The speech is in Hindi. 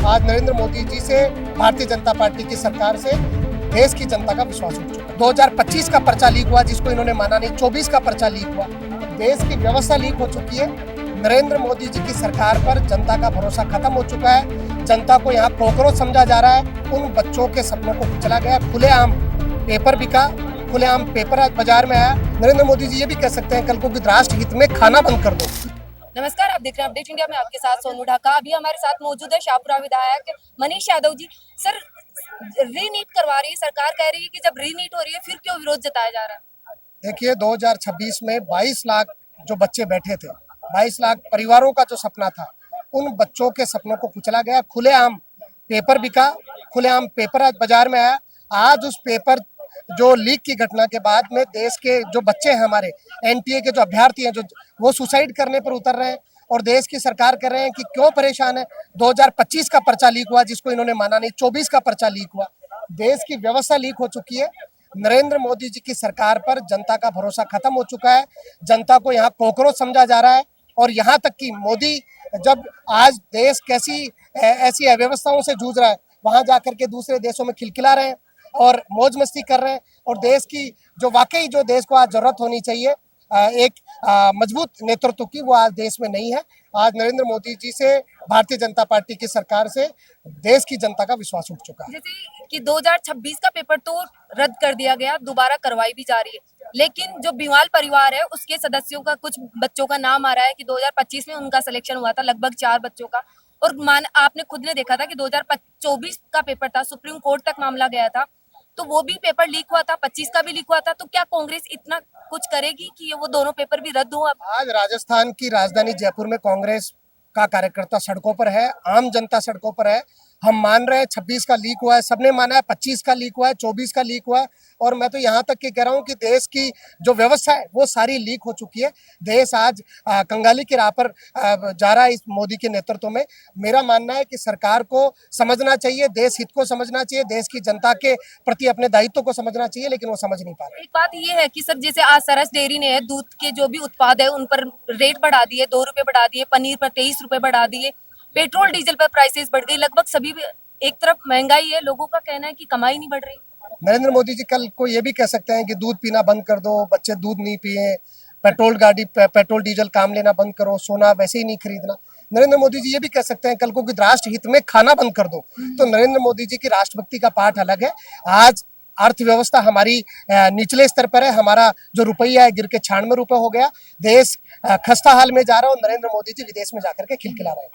आज नरेंद्र मोदी जी से, भारतीय जनता पार्टी की सरकार से देश की जनता का विश्वास उठ चुका है। 2025 का पर्चा लीक हुआ जिसको इन्होंने माना नहीं, 24 का पर्चा लीक हुआ, देश की व्यवस्था लीक हो चुकी है। नरेंद्र मोदी जी की सरकार पर जनता का भरोसा खत्म हो चुका है। जनता को यहाँ कॉकरोच समझा जा रहा है। उन बच्चों के सपनों को कुचला गया। खुलेआम पेपर बिका, खुलेआम पेपर आज बाजार में आया। नरेंद्र मोदी जी ये भी कह सकते हैं कल को कि राष्ट्र हित में खाना बंद कर दो। नमस्कार, आप देख रहे हैं अपडेट इंडिया में, आपके साथ सोनू ढाका। अभी हमारे साथ मौजूद है शाहपुरा विधायक मनीष यादव जी। सर, रीनीट करवा रही है सरकार, कह रही है कि जब रीनीट हो रही है फिर क्यों विरोध जताया जा रहा है? देखिए, 2026 में 22 लाख जो बच्चे बैठे थे, 22 लाख परिवारों का जो सपना था, उन बच्चों के सपनों को कुचला गया। खुलेआम पेपर बिका, खुलेआम पेपर आज बाजार में आया। आज उस पेपर जो लीक की घटना के बाद में देश के जो बच्चे हैं, हमारे एनटीए के जो अभ्यर्थी हैं, जो वो सुसाइड करने पर उतर रहे हैं और देश की सरकार कर रहे हैं कि क्यों परेशान है। 2025 का पर्चा लीक हुआ जिसको इन्होंने माना नहीं, 24 का पर्चा लीक हुआ, देश की व्यवस्था लीक हो चुकी है। नरेंद्र मोदी जी की सरकार पर जनता का भरोसा खत्म हो चुका है। जनता को यहाँ कॉकरोच समझा जा रहा है और यहाँ तक कि मोदी जब आज देश कैसी ऐसी अव्यवस्थाओं से जूझ रहा है, वहां जाकर के दूसरे देशों में खिलखिला रहे हैं और मौज मस्ती कर रहे हैं। और देश की जो वाकई जो देश को आज जरूरत होनी चाहिए एक मजबूत नेतृत्व की, वो आज देश में नहीं है। आज नरेंद्र मोदी जी से, भारतीय जनता पार्टी की सरकार से देश की जनता का विश्वास उठ चुका है। जैसे कि 2026 का पेपर तो रद्द कर दिया गया, दोबारा करवाई भी जा रही है, लेकिन जो बिवाल परिवार है उसके सदस्यों का, कुछ बच्चों का नाम आ रहा है कि 2025 में उनका सिलेक्शन हुआ था, लगभग 4 बच्चों का। और आपने खुद ने देखा था कि 2024 का पेपर था, सुप्रीम कोर्ट तक मामला गया था, तो वो भी पेपर लीक हुआ था, 25 का भी लीक हुआ था। तो क्या कांग्रेस इतना कुछ करेगी कि ये वो दोनों पेपर भी रद्द हो? अब आज राजस्थान की राजधानी जयपुर में कांग्रेस का कार्यकर्ता सड़कों पर है, आम जनता सड़कों पर है। हम मान रहे हैं 26 का लीक हुआ है, सबने माना है 25 का लीक हुआ है, 24 का लीक हुआ है। और मैं तो यहाँ तक कि कह रहा हूँ कि देश की जो व्यवस्था है वो सारी लीक हो चुकी है। देश आज कंगाली की राह पर जा रहा है इस मोदी के नेतृत्व में। मेरा मानना है कि सरकार को समझना चाहिए, देश हित को समझना चाहिए, देश की जनता के प्रति अपने दायित्व को समझना चाहिए, लेकिन वो समझ नहीं पा रहे। एक बात ये है कि सर, जैसे आज सरस डेयरी ने दूध के जो भी उत्पाद है उन पर रेट बढ़ा दिए, 2 रुपए बढ़ा दिए, पनीर पर 23 रुपए बढ़ा दिए, पेट्रोल डीजल पर प्राइसेस बढ़ गई, लगभग सभी। एक तरफ महंगाई है, लोगों का कहना है कि कमाई नहीं बढ़ रही। नरेंद्र मोदी जी कल को ये भी कह सकते हैं कि दूध पीना बंद कर दो, बच्चे दूध नहीं पिए, पेट्रोल डीजल काम लेना बंद करो, सोना वैसे ही नहीं खरीदना। नरेंद्र मोदी जी ये भी कह सकते हैं कल को कि राष्ट्र हित में खाना बंद कर दो। तो नरेंद्र मोदी जी की राष्ट्रभक्ति का पाठ अलग है। आज अर्थव्यवस्था हमारी निचले स्तर पर है, हमारा जो रुपया है गिर के 96 रुपए हो गया, देश खस्ता हाल में जा रहा है और नरेंद्र मोदी जी विदेश में जाकर के खिलखिला रहे हैं।